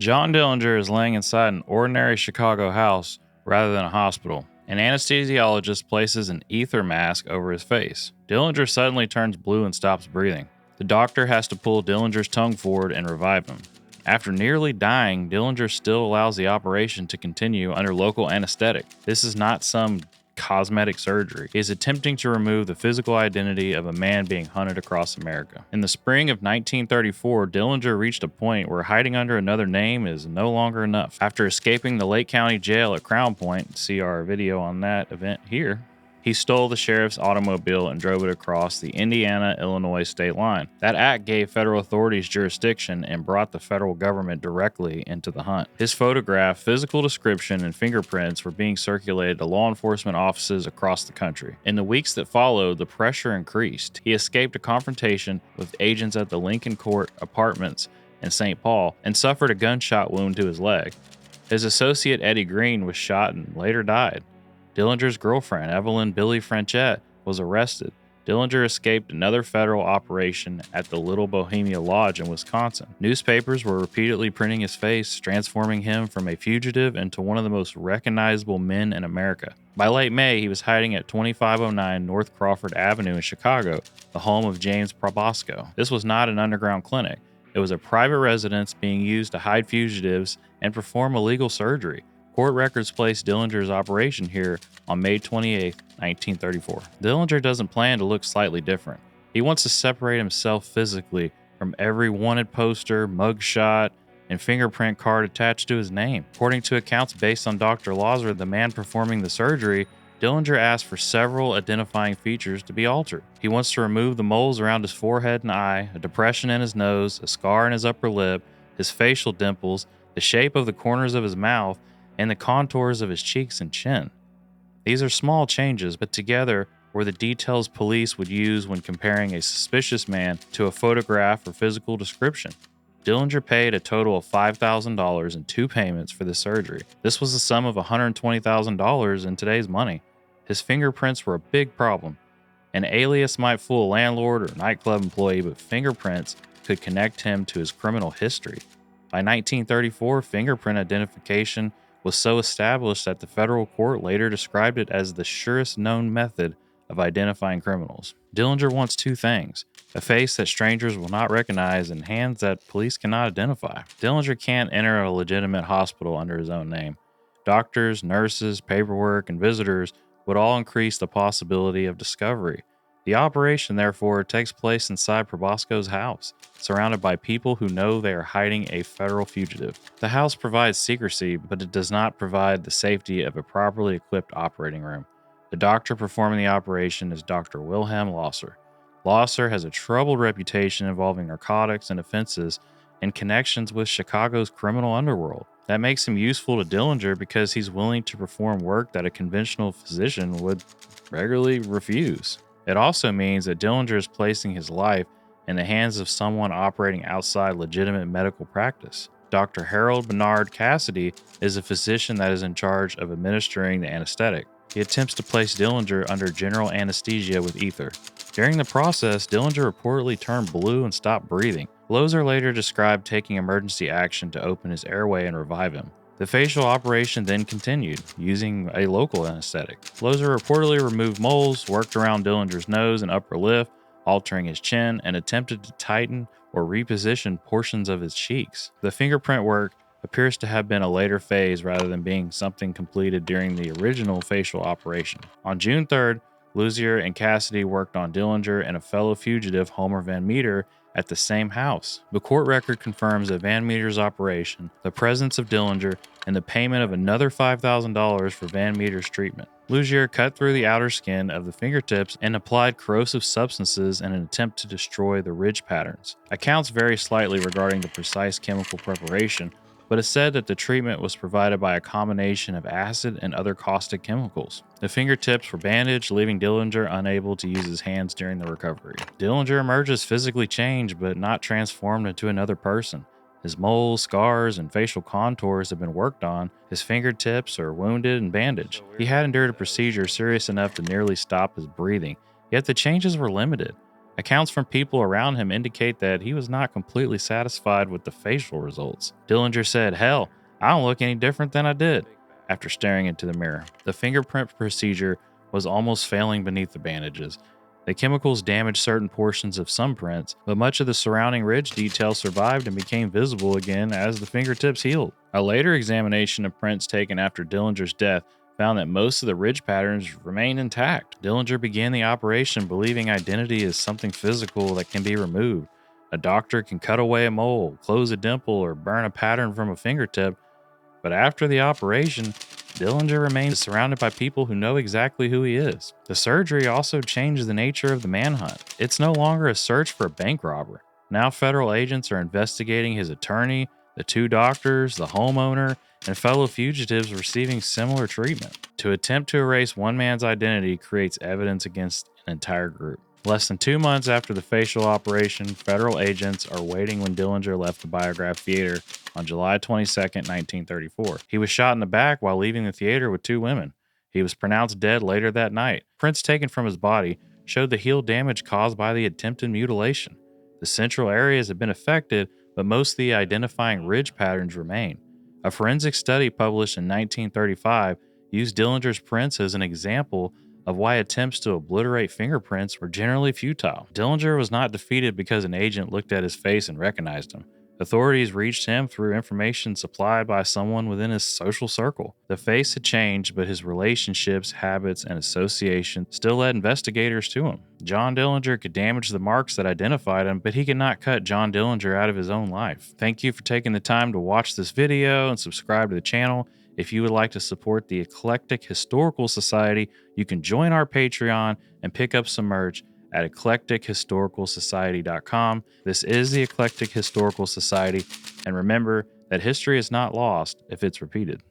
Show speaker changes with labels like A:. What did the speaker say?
A: John Dillinger is laying inside an ordinary Chicago house rather than a hospital. An anesthesiologist places an ether mask over his face. Dillinger suddenly turns blue and stops breathing. The doctor has to pull Dillinger's tongue forward and revive him. After nearly dying, Dillinger still allows the operation to continue under local anesthetic. This is not some cosmetic surgery. He is attempting to remove the physical identity of a man being hunted across America. In the spring of 1934, Dillinger reached a point where hiding under another name is no longer enough. After escaping the Lake County Jail at Crown Point, see our video on that event here, he stole the sheriff's automobile and drove it across the Indiana-Illinois state line. That act gave federal authorities jurisdiction and brought the federal government directly into the hunt. His photograph, physical description, and fingerprints were being circulated to law enforcement offices across the country. In the weeks that followed, the pressure increased. He escaped a confrontation with agents at the Lincoln Court Apartments in St. Paul and suffered a gunshot wound to his leg. His associate Eddie Green was shot and later died. Dillinger's girlfriend, Evelyn Billy Franchette, was arrested. Dillinger escaped another federal operation at the Little Bohemia Lodge in Wisconsin. Newspapers were repeatedly printing his face, transforming him from a fugitive into one of the most recognizable men in America. By late May, he was hiding at 2509 North Crawford Avenue in Chicago, the home of James Probosco. This was not an underground clinic. It was a private residence being used to hide fugitives and perform illegal surgery. Court records place Dillinger's operation here on May 28, 1934. Dillinger doesn't plan to look slightly different. He wants to separate himself physically from every wanted poster, mugshot, and fingerprint card attached to his name. According to accounts based on Dr. Lauser, the man performing the surgery, Dillinger asked for several identifying features to be altered. He wants to remove the moles around his forehead and eye, a depression in his nose, a scar in his upper lip, his facial dimples, the shape of the corners of his mouth, and the contours of his cheeks and chin. These are small changes, but together were the details police would use when comparing a suspicious man to a photograph or physical description. Dillinger paid a total of $5,000 in 2 payments for this surgery. This was a sum of $120,000 in today's money. His fingerprints were a big problem. An alias might fool a landlord or nightclub employee, but fingerprints could connect him to his criminal history. By 1934, fingerprint identification was so established that the federal court later described it as the surest known method of identifying criminals. Dillinger wants 2 things: a face that strangers will not recognize and hands that police cannot identify. Dillinger can't enter a legitimate hospital under his own name. Doctors, nurses, paperwork, and visitors would all increase the possibility of discovery. The operation, therefore, takes place inside Probosco's house, surrounded by people who know they are hiding a federal fugitive. The house provides secrecy, but it does not provide the safety of a properly equipped operating room. The doctor performing the operation is Dr. Wilhelm Lauser. Lauser has a troubled reputation involving narcotics and offenses and connections with Chicago's criminal underworld. That makes him useful to Dillinger because he's willing to perform work that a conventional physician would regularly refuse. It also means that Dillinger is placing his life in the hands of someone operating outside legitimate medical practice. Dr. Harold Bernard Cassidy is a physician that is in charge of administering the anesthetic. He attempts to place Dillinger under general anesthesia with ether. During the process, Dillinger reportedly turned blue and stopped breathing. Lauser later described taking emergency action to open his airway and revive him. The facial operation then continued, using a local anesthetic. Lauser reportedly removed moles, worked around Dillinger's nose and upper lip, altering his chin, and attempted to tighten or reposition portions of his cheeks. The fingerprint work appears to have been a later phase rather than being something completed during the original facial operation. On June 3rd, Lauser and Cassidy worked on Dillinger and a fellow fugitive, Homer Van Meter, at the same house. The court record confirms that Van Meter's operation, the presence of Dillinger, and the payment of another $5,000 for Van Meter's treatment. Lauser cut through the outer skin of the fingertips and applied corrosive substances in an attempt to destroy the ridge patterns. Accounts vary slightly regarding the precise chemical preparation, but it's said that the treatment was provided by a combination of acid and other caustic chemicals. The fingertips were bandaged, leaving Dillinger unable to use his hands during the recovery. Dillinger emerges physically changed, but not transformed into another person. His moles, scars, and facial contours have been worked on. His fingertips are wounded and bandaged. He had endured a procedure serious enough to nearly stop his breathing, yet the changes were limited. Accounts from people around him indicate that he was not completely satisfied with the facial results. Dillinger said, "Hell, I don't look any different than I did," after staring into the mirror. The fingerprint procedure was almost failing beneath the bandages. The chemicals damaged certain portions of some prints, but much of the surrounding ridge detail survived and became visible again as the fingertips healed. A later examination of prints taken after Dillinger's death found that most of the ridge patterns remained intact. Dillinger began the operation believing identity is something physical that can be removed. A doctor can cut away a mole, close a dimple, or burn a pattern from a fingertip, but after the operation, Dillinger remains surrounded by people who know exactly who he is. The surgery also changed the nature of the manhunt. It's no longer a search for a bank robber. Now federal agents are investigating his attorney, the two doctors, the homeowner, and fellow fugitives receiving similar treatment. To attempt to erase one man's identity creates evidence against an entire group. Less than 2 months after the facial operation, federal agents are waiting when Dillinger left the Biograph Theater on July 22, 1934. He was shot in the back while leaving the theater with 2 women. He was pronounced dead later that night. Prints taken from his body showed the heel damage caused by the attempted mutilation. The central areas have been affected, but most of the identifying ridge patterns remain. A forensic study published in 1935 used Dillinger's prints as an example of why attempts to obliterate fingerprints were generally futile. Dillinger was not defeated because an agent looked at his face and recognized him. Authorities reached him through information supplied by someone within his social circle. The face had changed, but his relationships, habits, and associations still led investigators to him. John Dillinger could damage the marks that identified him, but he could not cut John Dillinger out of his own life. Thank you for taking the time to watch this video and subscribe to the channel. If you would like to support the Eclectic Historical Society, you can join our Patreon and pick up some merch at eclectichistoricalsociety.com. This is the Eclectic Historical Society, and remember that history is not lost if it's repeated.